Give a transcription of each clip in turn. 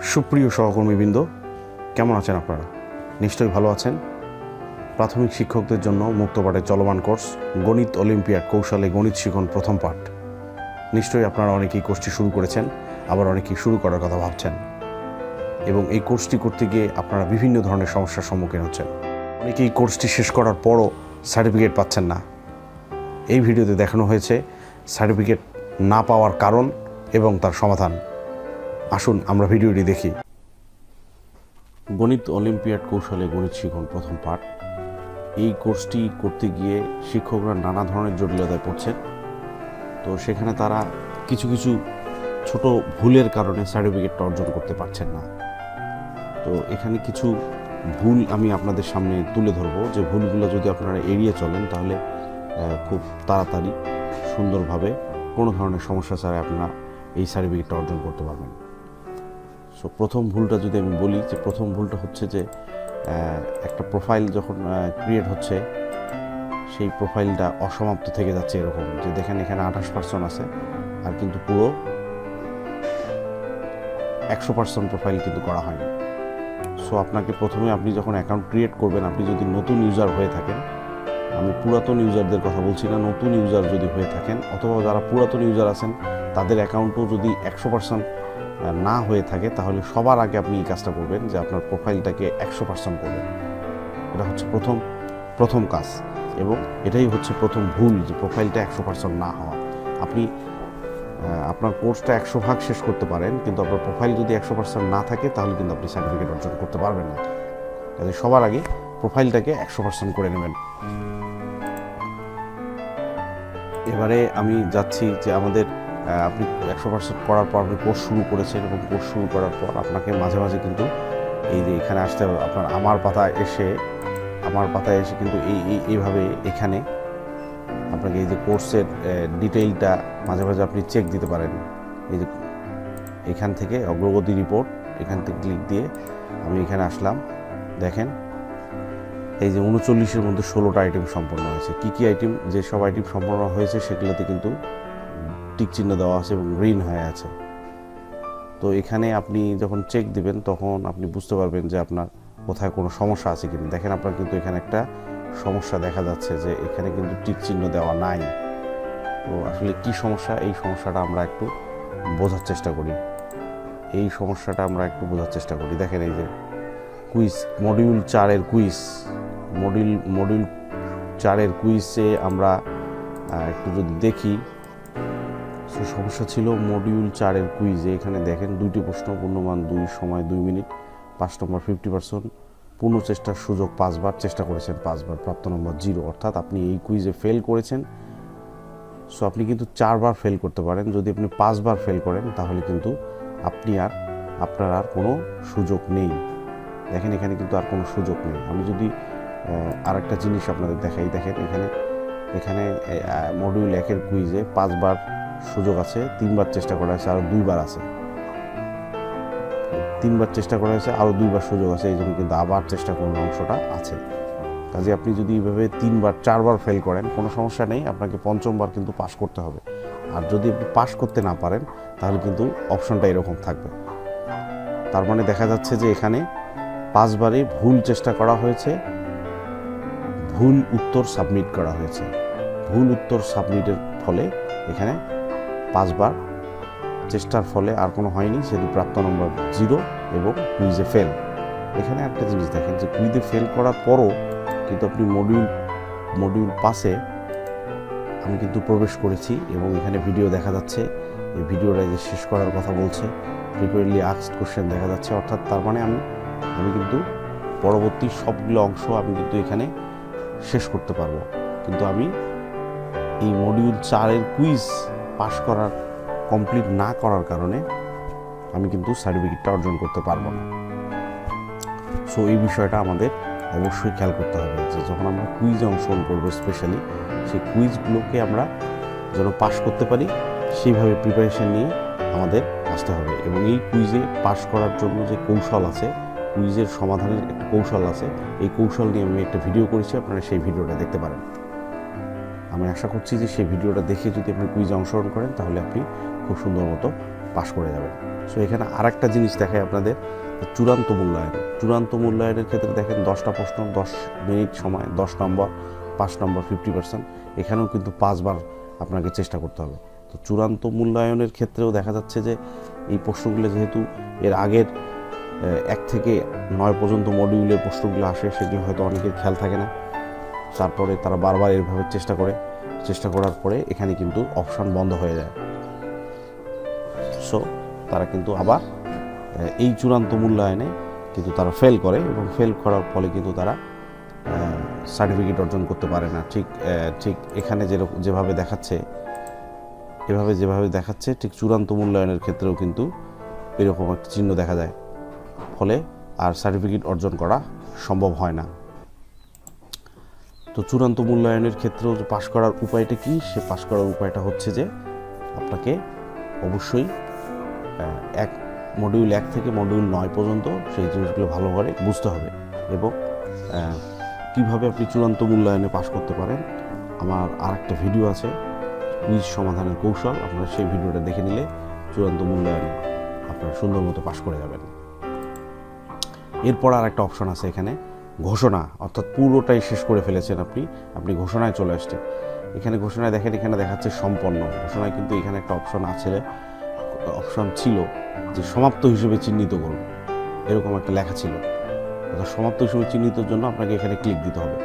সুপ্রিয় সহকর্মীবৃন্দ, কেমন আছেন আপনারা? নিশ্চয়ই ভালো আছেন। প্রাথমিক শিক্ষকদের জন্য মুক্তপাঠের চলমান কোর্স গণিত অলিম্পিয়াড কৌশলে গণিত শিখন প্রথম পাঠ। নিশ্চয়ই আপনারা অনেকেই কোর্সটি শুরু করেছেন, আবার অনেকেই শুরু করার কথা ভাবছেন, এবং এই কোর্সটি করতে গিয়ে আপনারা বিভিন্ন ধরনের সমস্যার সম্মুখীন হচ্ছেন। অনেকেই কোর্সটি শেষ করার পরও সার্টিফিকেট পাচ্ছেন না। এই ভিডিওতে দেখানো হয়েছে সার্টিফিকেট না পাওয়ার কারণ এবং তার সমাধান। আসুন আমরা ভিডিওটি দেখি। গণিত অলিম্পিয়াড কৌশলে গণিত শিখন প্রথম পাঠ। এই কোর্সটি করতে গিয়ে শিক্ষকরা নানা ধরনের জটিলতায় পড়ছেন। তো সেখানে তারা কিছু কিছু ছোট ভুলের কারণে সার্টিফিকেটটা অর্জন করতে পারছেন না। তো এখানে কিছু ভুল আমি আপনাদের সামনে তুলে ধরবো, যে ভুলগুলো যদি আপনারা এড়িয়ে চলেন তাহলে খুব তাড়াতাড়ি সুন্দরভাবে কোনো ধরনের সমস্যা ছাড়াই আপনারা এই সার্টিফিকেটটা অর্জন করতে পারবেন। সো প্রথম ভুলটা যদি আমি বলি, যে প্রথম ভুলটা হচ্ছে যে একটা প্রোফাইল যখন ক্রিয়েট হচ্ছে সেই প্রোফাইলটা অসমাপ্ত থেকে যাচ্ছে। এরকম যে দেখেন এখানে 28% আছে, আর কিন্তু পুরো 100% প্রোফাইল কিন্তু করা হয়নি। সো আপনাকে প্রথমে আপনি যখন অ্যাকাউন্ট ক্রিয়েট করবেন, আপনি যদি নতুন ইউজার হয়ে থাকেন, আমি পুরাতন ইউজারদের কথা বলছি না, নতুন ইউজার যদি হয়ে থাকেন অথবা যারা পুরাতন ইউজার আছেন তাদের অ্যাকাউন্টও যদি 100% না হয়ে থাকে, তাহলে সবার আগে আপনি এই কাজটা করবেন যে আপনার প্রোফাইলটাকে 100% করবেন। এটা হচ্ছে প্রথম কাজ, এবং এটাই হচ্ছে প্রথম ভুল, যে প্রোফাইলটা 100% না হওয়া। আপনি আপনার কোর্সটা 100% শেষ করতে পারেন, কিন্তু আপনার প্রোফাইল যদি 100% না থাকে তাহলে কিন্তু আপনি সার্টিফিকেট অর্জন করতে পারবেন না। তাহলে সবার আগে প্রোফাইলটাকে 100% করে নেবেন। এবারে আমি যাচ্ছি যে আমাদের আপনি 100% করার পর আপনি কোর্স শুরু করেছেন, এবং কোর্স শুরু করার পর আপনাকে মাঝে মাঝে কিন্তু এই যে এখানে আসতে হবে, আপনার আমার পাতায় এসে কিন্তু এইভাবে এখানে আপনাকে এই যে কোর্সের ডিটেইলটা মাঝে মাঝে আপনি চেক দিতে পারেন। এই যে এখান থেকে অগ্রগতি রিপোর্ট, এখান থেকে ক্লিক দিয়ে আমি এখানে আসলাম। দেখেন এই যে 39-এর মধ্যে 16টা আইটেম সম্পন্ন হয়েছে। কী কী আইটেম, যে সব আইটেম সম্পন্ন হয়েছে সেগুলোতে কিন্তু টিক চিহ্ন দেওয়া আছে এবং গ্রিন হয়ে আছে। তো এখানে আপনি যখন চেক দিবেন তখন আপনি বুঝতে পারবেন যে আপনার কোথায় কোনো সমস্যা আছে কিনা। দেখেন আপনার কিন্তু এখানে একটা সমস্যা দেখা যাচ্ছে, যে এখানে কিন্তু টিক চিহ্ন দেওয়া নাই। তো আসলে কি সমস্যা, এই সমস্যাটা আমরা একটু বোঝার চেষ্টা করি। দেখেন এই যে কুইজ, মডিউল 4-এর কুইজ, মডিউল 4-এর কুইজে আমরা একটু যদি দেখি, সমস্যা ছিল মডিউল 4-এর কুইজে। এখানে দেখেন 2টি প্রশ্ন, পূর্ণমান 2, সময় 2 মিনিট, 5 নম্বর 50%, পূর্ণ চেষ্টার সুযোগ 5 বার, চেষ্টা করেছেন 5 বার, প্রাপ্ত নম্বর 0। অর্থাৎ আপনি এই কুইজে ফেল করেছেন। সো আপনি কিন্তু 4 বার ফেল করতে পারেন। যদি আপনি 5 বার ফেল করেন তাহলে কিন্তু আপনার আর কোনো সুযোগ নেই। দেখেন এখানে কিন্তু আর কোনো সুযোগ নেই। আমি যদি আরেকটা জিনিস আপনাদের দেখাই, দেখেন এখানে মডিউল 1-এর কুইজে 5 বার সুযোগ আছে, 3 বার চেষ্টা করা হয়েছে, আরও 2 বার আছে। 3 বার চেষ্টা করা হয়েছে, আরও 2 বার সুযোগ আছে, এই জন্য কিন্তু আবার চেষ্টা করার অংশটা আছে। কাজে আপনি যদি এইভাবে 3 বার 4 বার ফেল করেন কোনো সমস্যা নেই, আপনাকে 5ম বার কিন্তু পাস করতে হবে। আর যদি আপনি পাস করতে না পারেন তাহলে কিন্তু অপশনটা এরকম থাকবে। তার মানে দেখা যাচ্ছে যে এখানে 5 বারে ভুল চেষ্টা করা হয়েছে, ভুল উত্তর সাবমিট করা হয়েছে। ভুল উত্তর সাবমিটের ফলে এখানে 5 বার চেষ্টার ফলে আর কোনো হয়নি, সেহেতু প্রাপ্ত নম্বর 0 এবং কুইজে ফেল। এখানে একটা জিনিস দেখেন, যে কুইজে ফেল করার পরও কিন্তু আপনি মডিউল 5-এ আমি কিন্তু প্রবেশ করেছি, এবং এখানে ভিডিও দেখা যাচ্ছে। এই ভিডিওটা যে শেষ করার কথা বলছে, ফ্রিকোয়েন্টলি আস্কড কোশ্চেন দেখা যাচ্ছে। অর্থাৎ তার মানে আমি কিন্তু পরবর্তী সবগুলো অংশ আমি কিন্তু এখানে শেষ করতে পারবো। কিন্তু আমি এই মডিউল 4-এর কুইজ পাস করার কমপ্লিট না করার কারণে আমি কিন্তু সার্টিফিকেটটা অর্জন করতে পারবো না। সো এই বিষয়টা আমাদের অবশ্যই খেয়াল করতে হবে, যে যখন আমরা কুইজে অংশগ্রহণ করবো, স্পেশালি সেই কুইজগুলোকে আমরা যেন পাস করতে পারি, সেইভাবে প্রিপারেশন নিয়ে আমাদের আসতে হবে। এবং এই কুইজে পাস করার জন্য যে কৌশল আছে, কুইজের সমাধানের একটা কৌশল আছে, এই কৌশল নিয়ে আমি একটা ভিডিও করেছি, আপনারা সেই ভিডিওটা দেখতে পারেন। আমি আশা করছি যে সেই ভিডিওটা দেখে যদি আপনি কুইজে অংশগ্রহণ করেন তাহলে আপনি খুব সুন্দর মতো পাশ করে যাবেন। সো এখানে আরেকটা জিনিস দেখায় আপনাদের, চূড়ান্ত মূল্যায়ন। চূড়ান্ত মূল্যায়নের ক্ষেত্রে দেখেন 10টা প্রশ্ন, 10 মিনিট সময়, 10 নম্বর, 5 নম্বর 50%। এখানেও কিন্তু 5 বার আপনাকে চেষ্টা করতে হবে। তো চূড়ান্ত মূল্যায়নের ক্ষেত্রেও দেখা যাচ্ছে যে এই প্রশ্নগুলো যেহেতু এর আগের 1 থেকে 9 পর্যন্ত মডিউলের প্রশ্নগুলো আসে, সেগুলো হয়তো অনেকের খেয়াল থাকে না। তারপরে তারা বারবার এভাবে চেষ্টা করার পরে এখানে কিন্তু অপশান বন্ধ হয়ে যায়। সো তারা কিন্তু আবার এই চূড়ান্ত মূল্যায়নে কিন্তু তারা ফেল করে, এবং ফেল করার ফলে কিন্তু তারা সার্টিফিকেট অর্জন করতে পারে না। ঠিক এখানে যেভাবে দেখাচ্ছে ঠিক চূড়ান্ত মূল্যায়নের ক্ষেত্রেও কিন্তু এরকম একটা চিহ্ন দেখা যায়, ফলে আর সার্টিফিকেট অর্জন করা সম্ভব হয় না। তো চূড়ান্ত মূল্যায়নের ক্ষেত্রেও যে পাশ করার উপায়টা কি, সে পাশ করার উপায়টা হচ্ছে যে আপনাকে অবশ্যই মডিউল 1 থেকে মডিউল 9 পর্যন্ত সেই জিনিসগুলো ভালো করে বুঝতে হবে, এবং কিভাবে আপনি চূড়ান্ত মূল্যায়নে পাশ করতে পারেন আমার আরেকটা ভিডিও আছে, কুইজ সমাধানের কৌশল। আপনারা সেই ভিডিওটা দেখে নিলে চূড়ান্ত মূল্যায়নে আপনারা সুন্দর মতো পাশ করে যাবেন। এরপর আর একটা অপশন আছে এখানে, ঘোষণা, অর্থাৎ পুরোটাই শেষ করে ফেলেছেন আপনি ঘোষণায় চলে আসছেন। এখানে ঘোষণায় দেখেন, এখানে দেখাচ্ছে সম্পন্ন। ঘোষণায় কিন্তু এখানে একটা অপশন ছিল যে সমাপ্ত হিসেবে চিহ্নিত করুন, এরকম একটা লেখা ছিল। অর্থাৎ সমাপ্ত হিসেবে চিহ্নিতর জন্য আপনাকে এখানে ক্লিক দিতে হবে।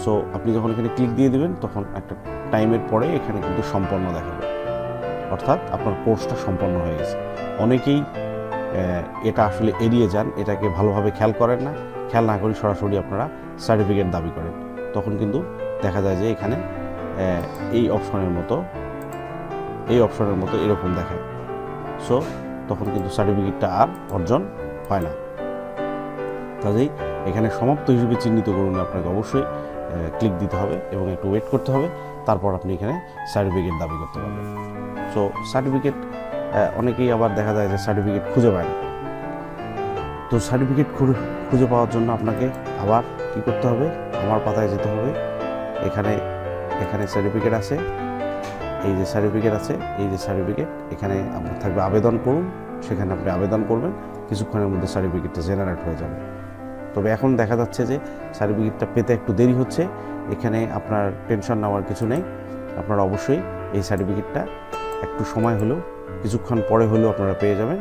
সো আপনি যখন এখানে ক্লিক দিয়ে দেবেন, তখন একটা টাইমের পরে এখানে কিন্তু সম্পন্ন দেখাবে, অর্থাৎ আপনার কোর্সটা সম্পন্ন হয়ে গেছে। অনেকেই এটা আসলে এড়িয়ে যান, এটাকে ভালোভাবে খেয়াল করেন না, খেয়াল না করে সরাসরি আপনারা সার্টিফিকেট দাবি করেন। তখন কিন্তু দেখা যায় যে এখানে এই অপশনের মতো এরকম দেখায়। সো তখন কিন্তু সার্টিফিকেটটা আর অর্জন হয় না। কাজেই এখানে সমাপ্ত হিসেবে চিহ্নিত করুন আপনাকে অবশ্যই ক্লিক দিতে হবে এবং একটু ওয়েট করতে হবে, তারপর আপনি এখানে সার্টিফিকেট দাবি করতে পারবেন। সো সার্টিফিকেট অনেকেই আবার দেখা যায় যে সার্টিফিকেট খুঁজে পায় না। তো সার্টিফিকেট খুঁজে পাওয়ার জন্য আপনাকে আবার কী করতে হবে, আমার পাতায় যেতে হবে। এখানে সার্টিফিকেট আছে, এই যে সার্টিফিকেট এখানে আপনার থাকবে আবেদন করুন, সেখানে আপনি আবেদন করবেন, কিছুক্ষণের মধ্যে সার্টিফিকেটটা জেনারেট হয়ে যাবে। তবে এখন দেখা যাচ্ছে যে সার্টিফিকেটটা পেতে একটু দেরি হচ্ছে। এখানে আপনার টেনশন নেওয়ার কিছু নেই, আপনারা অবশ্যই এই সার্টিফিকেটটা একটু সময় হলেও, কিছুক্ষণ পরে হলেও আপনারা পেয়ে যাবেন,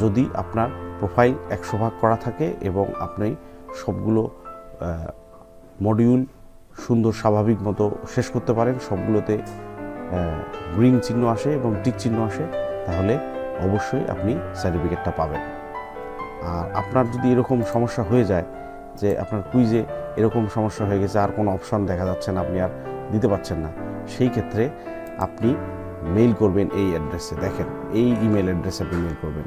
যদি আপনার প্রোফাইল 100 করা থাকে এবং আপনি সবগুলো মডিউল সুন্দর স্বাভাবিক মতো শেষ করতে পারেন, সবগুলোতে গ্রিন চিহ্ন আসে এবং টিক চিহ্ন আসে, তাহলে অবশ্যই আপনি সার্টিফিকেটটা পাবেন। আর আপনার যদি এরকম সমস্যা হয়ে যায় যে আপনার কুইজে এরকম সমস্যা হয়ে গেছে, আর কোনো অপশন দেখা যাচ্ছে না, আপনি আর দিতে পারছেন না, সেই ক্ষেত্রে আপনি মেইল করবেন এই অ্যাড্রেসে। দেখেন, এই ইমেল অ্যাড্রেসে আপনি মেইল করবেন,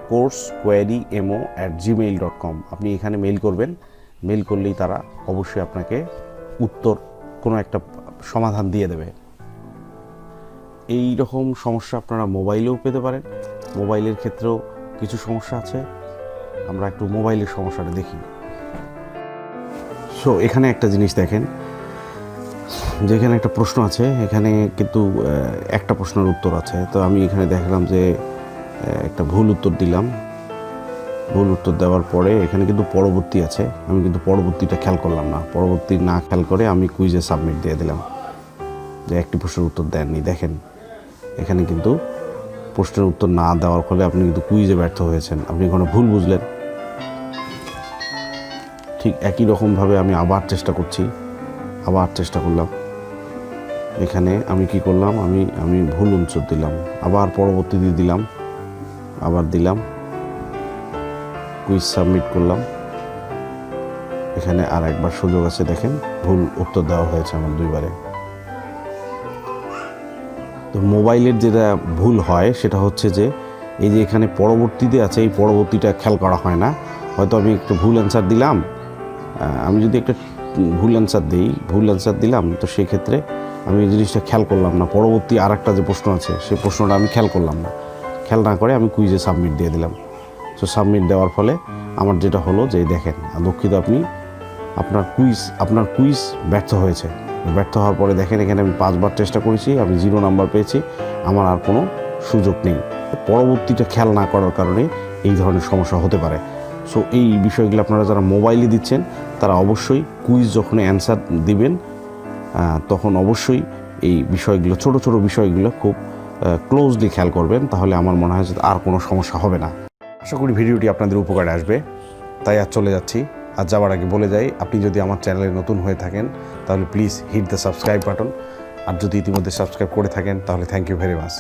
coursequerymo@gmail.com। আপনি এখানে মেইল করবেন। মেইল করলেই তারা অবশ্যই আপনাকে কোনো একটা সমাধান দিয়ে দেবে। এই রকম সমস্যা আপনারা মোবাইলেও পেতে পারেন। মোবাইলের ক্ষেত্রেও কিছু সমস্যা আছে, আমরা একটু মোবাইলের সমস্যাটা দেখি। সো এখানে একটা জিনিস দেখেন, যেখানে একটা প্রশ্ন আছে, এখানে কিন্তু একটা প্রশ্নের উত্তর আছে। তো আমি এখানে দেখলাম যে একটা ভুল উত্তর দিলাম। ভুল উত্তর দেওয়ার পরে এখানে কিন্তু পরবর্তী আছে, আমি কিন্তু পরবর্তীটা খেয়াল করলাম না। পরবর্তী না খেয়াল করে আমি কুইজে সাবমিট দিয়ে দিলাম যে একটি প্রশ্নের উত্তর দেননি। দেখেন, এখানে কিন্তু প্রশ্নের উত্তর না দেওয়ার ফলে আপনি কিন্তু কুইজে ব্যর্থ হয়েছেন, আপনি কোনো ভুল বুঝলেন। ঠিক একই রকমভাবে আমি আবার চেষ্টা করলাম। এখানে আমি কি করলাম, আমি ভুল উত্তর দিলাম, আবার পরবর্তী দিয়ে দিলাম, আবার দিলাম, কুইজ সাবমিট করলাম। এখানে আর একবার সুযোগ আছে, দেখেন ভুল উত্তর দেওয়া হয়েছে আমার 2 বারে। তো মোবাইলের যেটা ভুল হয় সেটা হচ্ছে যে এই যে এখানে পরবর্তীতে আছে, এই পরবর্তীটা খেয়াল করা হয় না। হয়তো আমি একটু ভুল অ্যান্সার দিলাম, আমি যদি একটা ভুল অ্যান্সার দিলাম, তো সেক্ষেত্রে আমি এই জিনিসটা খেয়াল করলাম না। পরবর্তী আর একটা যে প্রশ্ন আছে, সেই প্রশ্নটা আমি খেয়াল করলাম না, খেয়াল না করে আমি কুইজে সাবমিট দিয়ে দিলাম। সো সাবমিট দেওয়ার ফলে আমার যেটা হলো যে দেখেন, দুঃখিত, আপনার কুইজ ব্যর্থ হয়েছে। ব্যর্থ হওয়ার পরে দেখেন এখানে আমি 5 বার চেষ্টা করেছি, আমি 0 নাম্বার পেয়েছি, আমার আর কোনো সুযোগ নেই। পরবর্তীটা খেয়াল না করার কারণে এই ধরনের সমস্যা হতে পারে। সো এই বিষয়গুলো আপনারা যারা মোবাইলে দিচ্ছেন তারা অবশ্যই কুইজ যখন অ্যান্সার দিবেন তখন অবশ্যই এই বিষয়গুলো, ছোট ছোট বিষয়গুলো খুব ক্লোজলি খেয়াল করবেন, তাহলে আমার মনে হয় যে আর কোনো সমস্যা হবে না। আশা করি ভিডিওটি আপনাদের উপকারে আসবে। তাই আজ চলে যাচ্ছি। আর যাওয়ার আগে বলে যাই, আপনি যদি আমার চ্যানেলে নতুন হয়ে থাকেন তাহলে please hit the subscribe button, আর যদি ইতিমধ্যে সাবস্ক্রাইব করে থাকেন তাহলে থ্যাংক ইউ ভেরি মাচ।